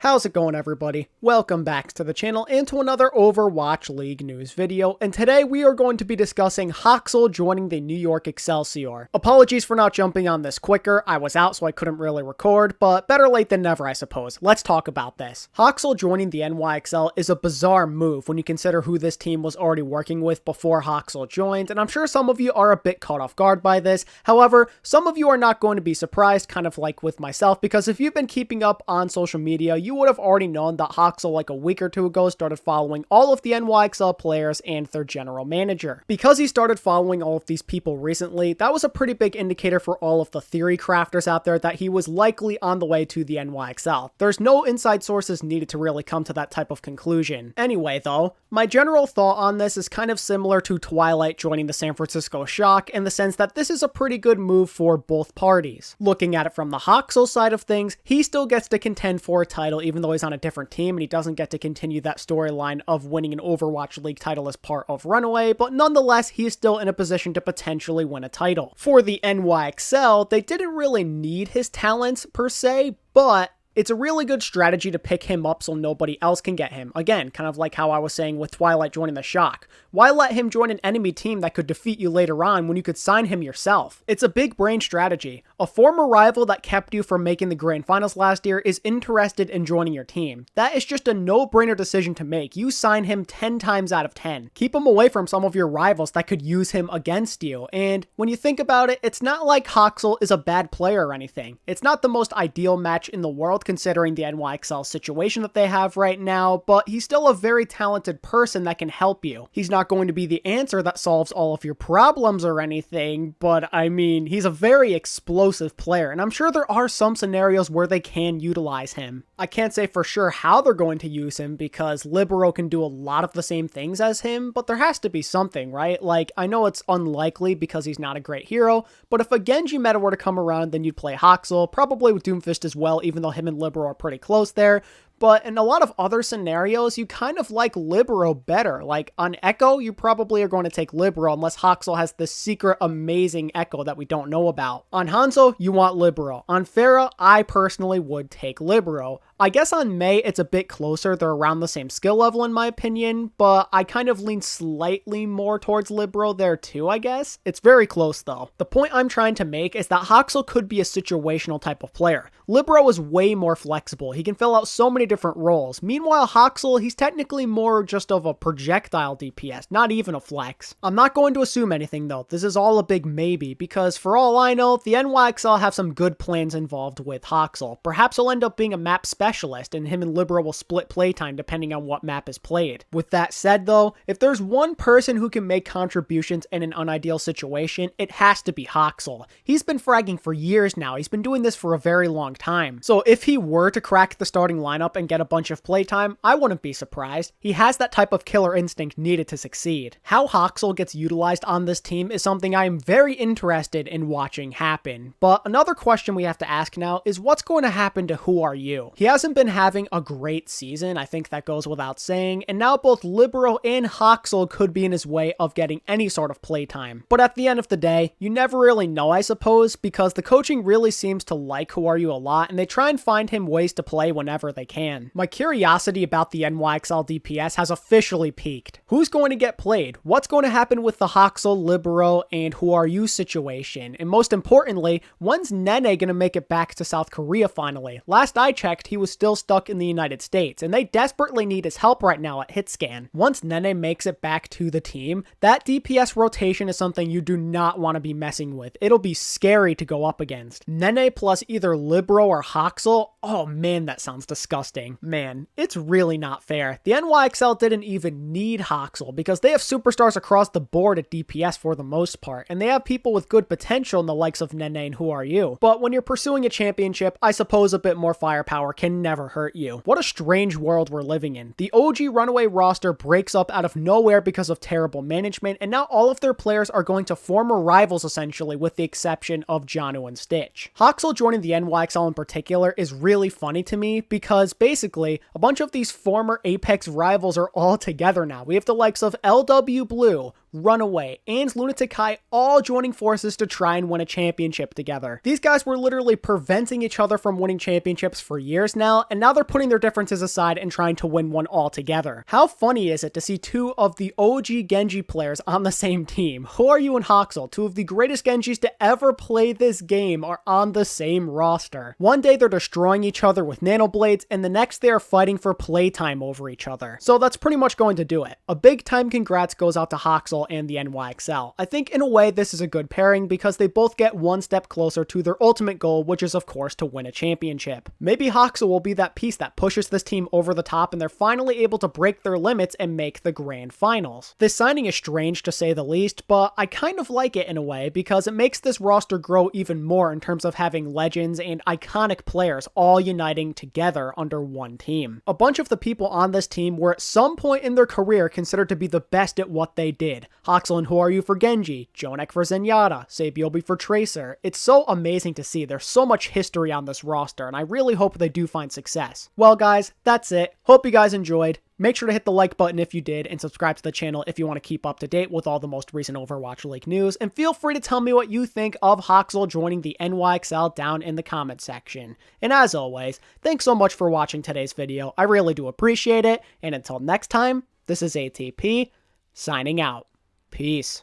How's it going, everybody? Welcome back to the channel and to another Overwatch League news video, and today we are going to be discussing Haksal joining the New York Excelsior. Apologies for not jumping on this quicker, I was out so I couldn't really record, but better late than never I suppose. Let's talk about this. Haksal joining the NYXL is a bizarre move when you consider who this team was already working with before Haksal joined, and I'm sure some of you are a bit caught off guard by this. However, some of you are not going to be surprised, kind of like with myself, because if you've been keeping up on social media, you would have already known that Haksal like a week or two ago started following all of the NYXL players and their general manager. Because he started following all of these people recently, that was a pretty big indicator for all of the theory crafters out there that he was likely on the way to the NYXL. There's no inside sources needed to really come to that type of conclusion. Anyway though, my general thought on this is kind of similar to Twilight joining the San Francisco Shock in the sense that this is a pretty good move for both parties. Looking at it from the Haksal side of things, he still gets to contend for a title even though he's on a different team and he doesn't get to continue that storyline of winning an Overwatch League title as part of Runaway, but nonetheless, he is still in a position to potentially win a title. For the NYXL, they didn't really need his talents per se, but it's a really good strategy to pick him up so nobody else can get him. Again, kind of like how I was saying with Twilight joining the Shock. Why let him join an enemy team that could defeat you later on when you could sign him yourself? It's a big brain strategy. A former rival that kept you from making the grand finals last year is interested in joining your team. That is just a no-brainer decision to make. You sign him 10 times out of 10. Keep him away from some of your rivals that could use him against you. And when you think about it, it's not like Haksal is a bad player or anything. It's not the most ideal match in the world considering the NYXL situation that they have right now, but he's still a very talented person that can help you. He's not going to be the answer that solves all of your problems or anything, but I mean, he's a very explosive player, and I'm sure there are some scenarios where they can utilize him. I can't say for sure how they're going to use him because Libero can do a lot of the same things as him, but there has to be something, right? Like, I know it's unlikely because he's not a great hero, but if a Genji meta were to come around, then you'd play Haksal, probably with Doomfist as well, even though him and Libero are pretty close there. But in a lot of other scenarios, you kind of like Libero better. Like on Echo, you probably are going to take Libero unless Haksal has this secret amazing Echo that we don't know about. On Hanzo, you want Libero. On Pharah, I personally would take Libero. I guess on Mei, it's a bit closer. They're around the same skill level in my opinion, but I kind of lean slightly more towards Libero there too, I guess. It's very close though. The point I'm trying to make is that Haksal could be a situational type of player. Libero is way more flexible. He can fill out so many different roles. Meanwhile, Haksal, he's technically more just of a projectile DPS, not even a flex. I'm not going to assume anything though. This is all a big maybe because for all I know, the NYXL have some good plans involved with Haksal. Perhaps he'll end up being a map specialist and him and Libero will split playtime depending on what map is played. With that said though, if there's one person who can make contributions in an unideal situation, it has to be Haksal. He's been fragging for years now. He's been doing this for a very long time. So if he were to crack the starting lineup and get a bunch of playtime, I wouldn't be surprised. He has that type of killer instinct needed to succeed. How Haksal gets utilized on this team is something I am very interested in watching happen. But another question we have to ask now is what's going to happen to Who Are You? He hasn't been having a great season, I think that goes without saying, and now both Libero and Haksal could be in his way of getting any sort of playtime. But at the end of the day, you never really know, I suppose, because the coaching really seems to like Who Are You a lot, and they try and find him ways to play whenever they can. My curiosity about the NYXL DPS has officially peaked. Who's going to get played? What's going to happen with the Haksal, Libero, and Who Are You situation? And most importantly, when's Nene going to make it back to South Korea finally? Last I checked, he was still stuck in the United States, and they desperately need his help right now at Hitscan. Once Nene makes it back to the team, that DPS rotation is something you do not want to be messing with. It'll be scary to go up against. Nene plus either Libero or Haksal, oh man, that sounds disgusting. Man, it's really not fair. The NYXL didn't even need Haksal because they have superstars across the board at DPS for the most part, and they have people with good potential in the likes of Nene and Who Are You. But when you're pursuing a championship, I suppose a bit more firepower can never hurt you. What a strange world we're living in. The OG Runaway roster breaks up out of nowhere because of terrible management, and now all of their players are going to former rivals essentially with the exception of Janu and Stitch. Haksal joining the NYXL in particular is really funny to me because basically a bunch of these former Apex rivals are all together now. We have the likes of LW Blue, Runaway, and Lunatic High all joining forces to try and win a championship together. These guys were literally preventing each other from winning championships for years now, and now they're putting their differences aside and trying to win one all together. How funny is it to see two of the OG Genji players on the same team? Who Are You and Haksal, two of the greatest Genjis to ever play this game, are on the same roster. One day they're destroying each other with nanoblades, and the next they are fighting for playtime over each other. So that's pretty much going to do it. A big time congrats goes out to Haksal and the NYXL. I think in a way this is a good pairing because they both get one step closer to their ultimate goal, which is of course to win a championship. Maybe Haksal will be that piece that pushes this team over the top and they're finally able to break their limits and make the grand finals. This signing is strange to say the least, but I kind of like it in a way because it makes this roster grow even more in terms of having legends and iconic players all uniting together under one team. A bunch of the people on this team were at some point in their career considered to be the best at what they did. Haksal and Who Are You for Genji, Jonek for Zenyatta, Sabiobi for Tracer. It's so amazing to see. There's so much history on this roster, and I really hope they do find success. Well guys, that's it. Hope you guys enjoyed. Make sure to hit the like button if you did, and subscribe to the channel if you want to keep up to date with all the most recent Overwatch League news, and feel free to tell me what you think of Haksal joining the NYXL down in the comment section. And as always, thanks so much for watching today's video. I really do appreciate it, and until next time, this is ATP, signing out. Peace.